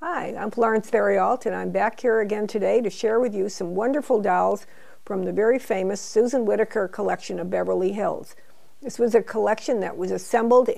Hi, I'm Florence Theriault, and I'm back here again today to share with you some wonderful dolls from the very famous Susan Whitaker collection of Beverly Hills. This was a collection that was assembled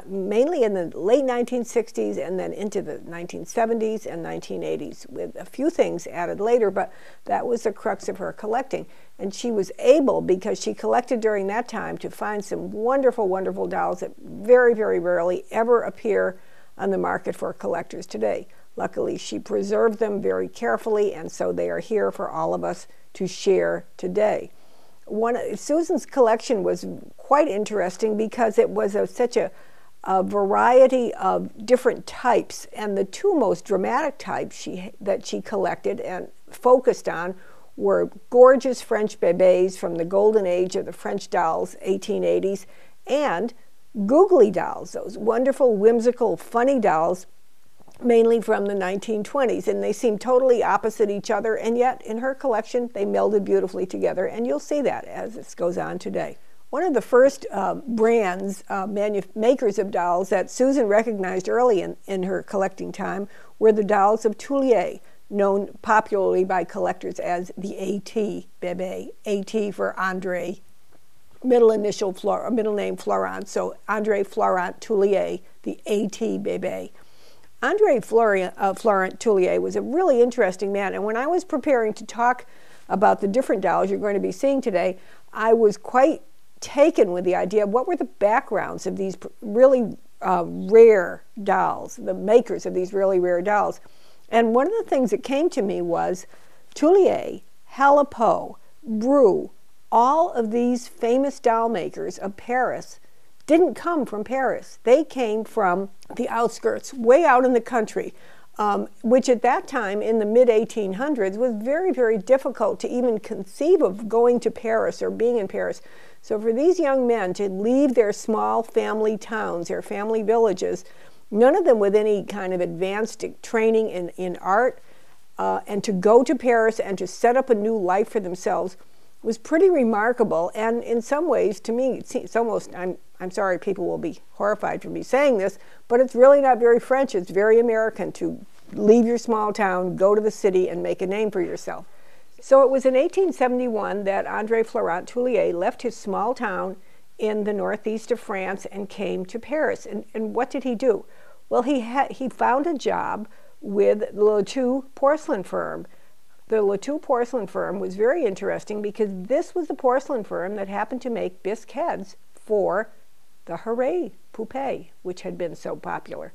mainly in the late 1960s and then into the 1970s and 1980s, with a few things added later, but that was the crux of her collecting. And she was able, because she collected during that time, to find some wonderful, wonderful dolls that very, very rarely ever appear on the market for collectors today. Luckily, she preserved them very carefully, and so they are here for all of us to share today. Susan's collection was quite interesting because it was such a variety of different types, and the two most dramatic types that she collected and focused on were gorgeous French bébés from the golden age of the French dolls, 1880s, and googly dolls, those wonderful, whimsical, funny dolls, mainly from the 1920s, and they seem totally opposite each other, and yet in her collection they melded beautifully together, and you'll see that as this goes on today. One of the first makers of dolls that Susan recognized early in her collecting time were the dolls of Theriault, known popularly by collectors as the A.T. Bébé, A.T. for Andre, middle name Florent, so Andre Florent Theriault, the A.T. Bébé. Andre Florent Theriault was a really interesting man, and when I was preparing to talk about the different dolls you're going to be seeing today, I was quite taken with the idea of what were the backgrounds of these really rare dolls, the makers of these really rare dolls. And one of the things that came to me was Theriault, Halepeau, Brou, all of these famous doll makers of Paris didn't come from Paris. They came from the outskirts, way out in the country, which at that time in the mid-1800s was very, very difficult to even conceive of going to Paris or being in Paris. So for these young men to leave their small family towns, their family villages, none of them with any kind of advanced training in art, and to go to Paris and to set up a new life for themselves was pretty remarkable. And in some ways, to me, it's almost, I'm sorry people will be horrified for me saying this, but it's really not very French. It's very American to leave your small town, go to the city, and make a name for yourself. So it was in 1871 that Andre Florent Theriault left his small town in the northeast of France and came to Paris. And what did he do? Well, he found a job with the Latour porcelain firm. The Latour porcelain firm was very interesting because this was the porcelain firm that happened to make bisque heads for the Hooray Poupée, which had been so popular.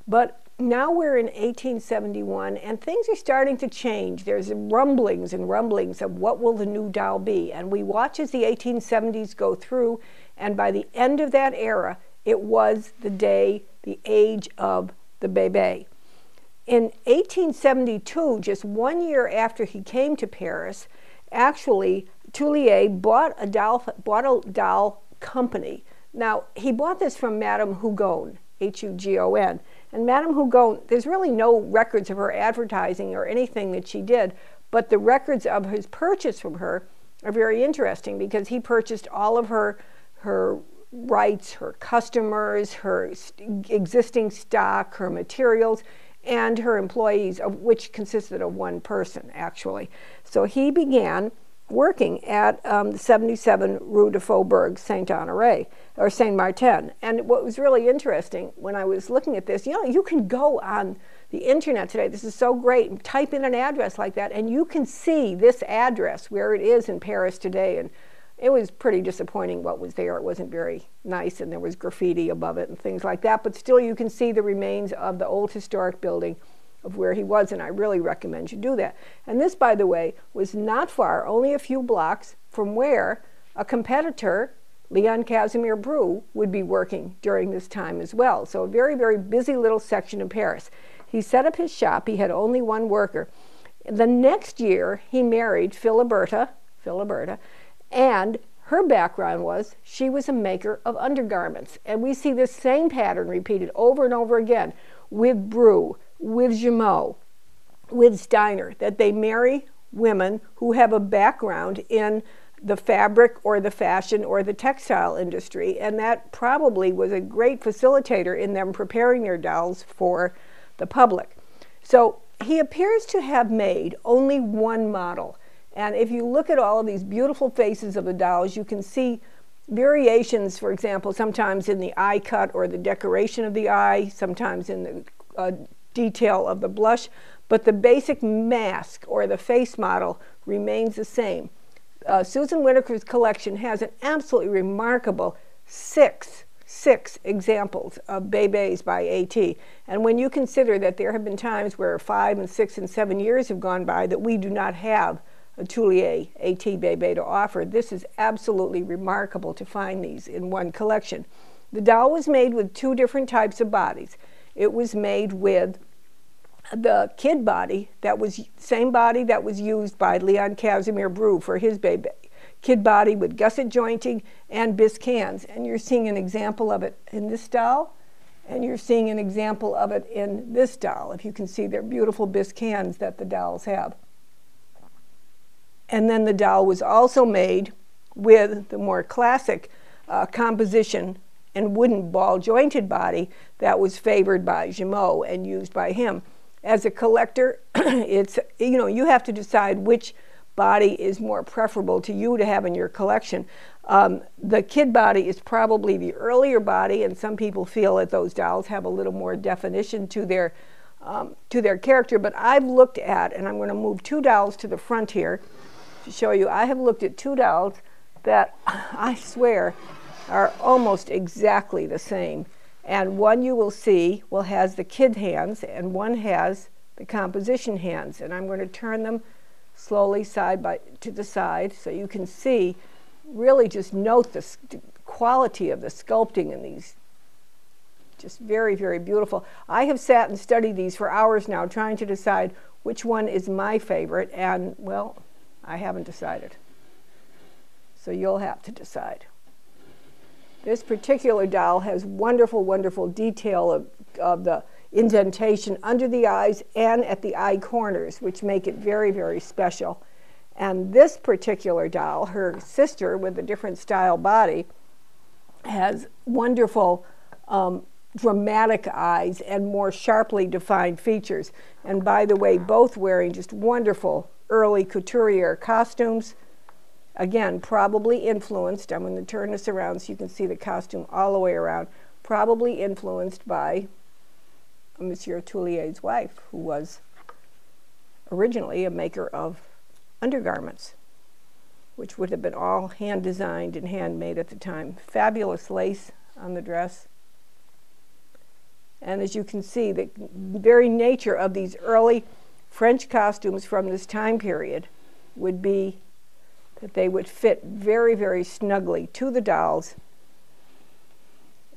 But now we're in 1871, and things are starting to change. There's rumblings and rumblings of what will the new doll be, and we watch as the 1870s go through, and by the end of that era, it was the age of the bébé. In 1872, just 1 year after he came to Paris, actually Theriault bought a doll company. Now, he bought this from Madame Hugon, Hugon. And Madame Hugon, there's really no records of her advertising or anything that she did, but the records of his purchase from her are very interesting because he purchased all of her rights, her customers, her existing stock, her materials, and her employees, of which consisted of one person, actually. So he began working at 77 Rue de Faubourg Saint-Honoré, or Saint-Martin. And what was really interesting when I was looking at this, you can go on the internet today, this is so great, and type in an address like that, and you can see this address where it is in Paris today. And it was pretty disappointing what was there. It wasn't very nice, and there was graffiti above it and things like that, but still you can see the remains of the old historic building of where he was, and I really recommend you do that. And this, by the way, was not far, only a few blocks from where a competitor, Leon Casimir Brou, would be working during this time as well. So a very, very busy little section of Paris. He set up his shop. He had only one worker. The next year, he married Philiberta, and her background was she was a maker of undergarments. And we see this same pattern repeated over and over again with Brou, with Gemot, with Steiner, that they marry women who have a background in the fabric or the fashion or the textile industry, and that probably was a great facilitator in them preparing their dolls for the public. So he appears to have made only one model. And if you look at all of these beautiful faces of the dolls, you can see variations, for example, sometimes in the eye cut or the decoration of the eye, sometimes in the detail of the blush, but the basic mask or the face model remains the same. Susan Whitaker's collection has an absolutely remarkable six examples of Bebes by A.T. And when you consider that there have been times where 5 and 6 and 7 years have gone by that we do not have a Atelier A.T. Bebe to offer, this is absolutely remarkable to find these in one collection. The doll was made with two different types of bodies. It was made with the kid body, that was same body that was used by Leon Casimir Brew for his Bebe. Kid body with gusset jointing and bisque hands. And you're seeing an example of it in this doll, and you're seeing an example of it in this doll. If you can see, they're beautiful bisque hands that the dolls have. And then the doll was also made with the more classic composition and wooden ball jointed body that was favored by Gemot and used by him. As a collector, it's, you have to decide which body is more preferable to you to have in your collection. The kid body is probably the earlier body, and some people feel that those dolls have a little more definition to their character. But I've looked at, and I'm going to move two dolls to the front here to show you. I have looked at two dolls that I swear are almost exactly the same. And one you will see has the kid hands, and one has the composition hands. And I'm going to turn them slowly to the side so you can see, really just note the quality of the sculpting in these. Just very, very beautiful. I have sat and studied these for hours now trying to decide which one is my favorite, and well, I haven't decided. So you'll have to decide. This particular doll has wonderful, wonderful detail of the indentation under the eyes and at the eye corners, which make it very, very special. And this particular doll, her sister with a different style body, has wonderful dramatic eyes and more sharply defined features. And by the way, both wearing just wonderful early couturier costumes. Again, probably influenced, I'm going to turn this around so you can see the costume all the way around, probably influenced by Monsieur Toulier's wife, who was originally a maker of undergarments, which would have been all hand-designed and handmade at the time. Fabulous lace on the dress. And as you can see, the very nature of these early French costumes from this time period would be that they would fit very, very snugly to the dolls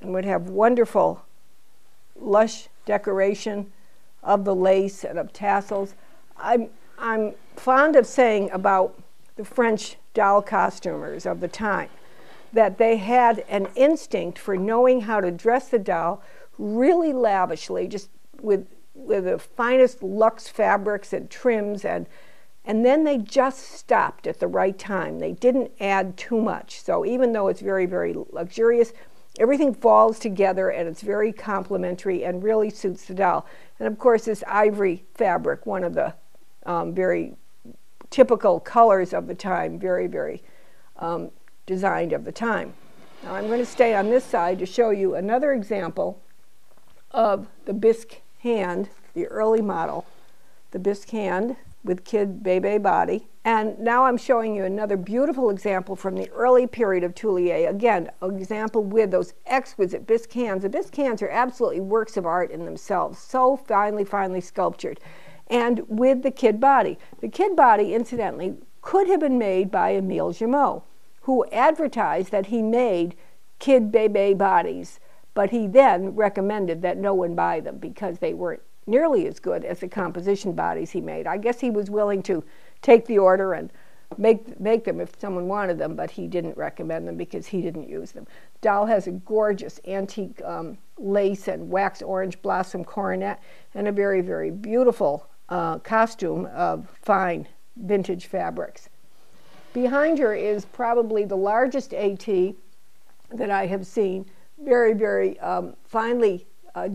and would have wonderful, lush decoration of the lace and of tassels. I'm fond of saying about the French doll costumers of the time that they had an instinct for knowing how to dress the doll really lavishly, just with the finest luxe fabrics and trims, and then they just stopped at the right time. They didn't add too much. So even though it's very, very luxurious, everything falls together and it's very complimentary and really suits the doll. And of course, this ivory fabric, one of the very typical colors of the time, very, very designed of the time. Now I'm going to stay on this side to show you another example of the bisque hand, the early model, the bisque hand with kid Bebe body. And now I'm showing you another beautiful example from the early period of Atelier. Again, an example with those exquisite bisque hands. The bisque hands are absolutely works of art in themselves, so finely, finely sculptured. And with the kid body. The kid body, incidentally, could have been made by Émile Gemot, who advertised that he made kid Bebe bodies, but he then recommended that no one buy them because they weren't nearly as good as the composition bodies he made. I guess he was willing to take the order and make them if someone wanted them, but he didn't recommend them because he didn't use them. Doll has a gorgeous antique lace and wax orange blossom coronet and a very, very beautiful costume of fine vintage fabrics. Behind her is probably the largest AT that I have seen, very, very finely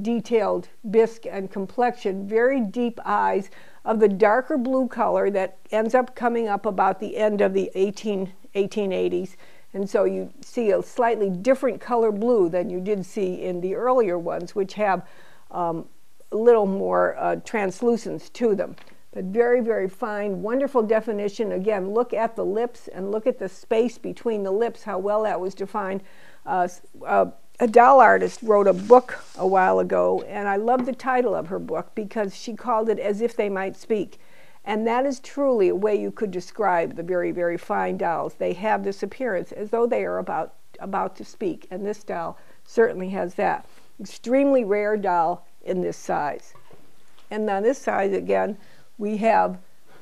detailed bisque and complexion, very deep eyes of the darker blue color that ends up coming up about the end of the 1880s. And so you see a slightly different color blue than you did see in the earlier ones, which have a little more translucence to them. But very, very fine, wonderful definition. Again, look at the lips and look at the space between the lips, how well that was defined. A doll artist wrote a book a while ago, and I love the title of her book because she called it As If They Might Speak. And that is truly a way you could describe the very, very fine dolls. They have this appearance as though they are about to speak, and this doll certainly has that. Extremely rare doll in this size. And on this size, again, we have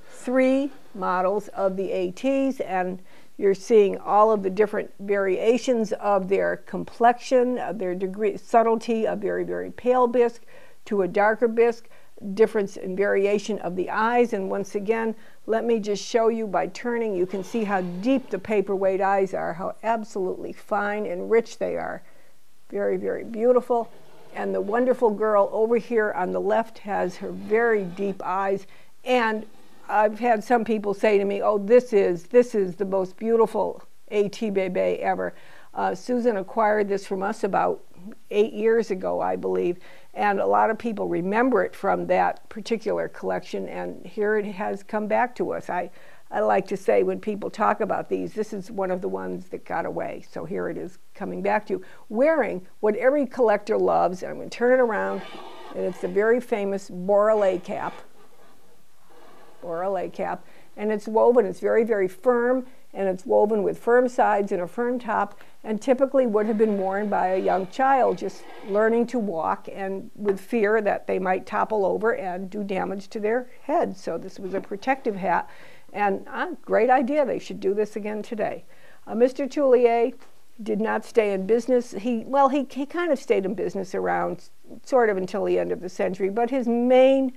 3 models of the ATs, and you're seeing all of the different variations of their complexion, of their degree, subtlety, a very, very pale bisque to a darker bisque, difference in variation of the eyes. And once again, let me just show you by turning, you can see how deep the paperweight eyes are, how absolutely fine and rich they are. Very, very beautiful. And the wonderful girl over here on the left has her very deep eyes. And I've had some people say to me, oh, this is the most beautiful AT Bebe ever. Susan acquired this from us about 8 years ago, I believe, and a lot of people remember it from that particular collection, and here it has come back to us. I like to say when people talk about these, this is one of the ones that got away, so here it is coming back to you, wearing what every collector loves, and I'm going to turn it around, and it's the very famous Borrelais cap. Borrelais cap, and it's woven, it's very, very firm, and it's woven with firm sides and a firm top, and typically would have been worn by a young child just learning to walk and with fear that they might topple over and do damage to their head. So this was a protective hat, and great idea. They should do this again today. Mr. Theriault did not stay in business. He kind of stayed in business around sort of until the end of the century, but his main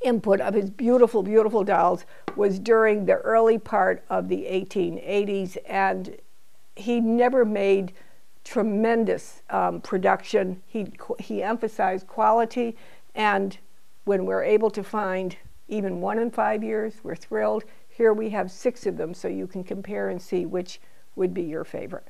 input of his beautiful, beautiful dolls was during the early part of the 1880s, and he never made tremendous production. He emphasized quality, and when we're able to find even 1 in 5 years, we're thrilled. Here we have 6 of them, so you can compare and see which would be your favorite.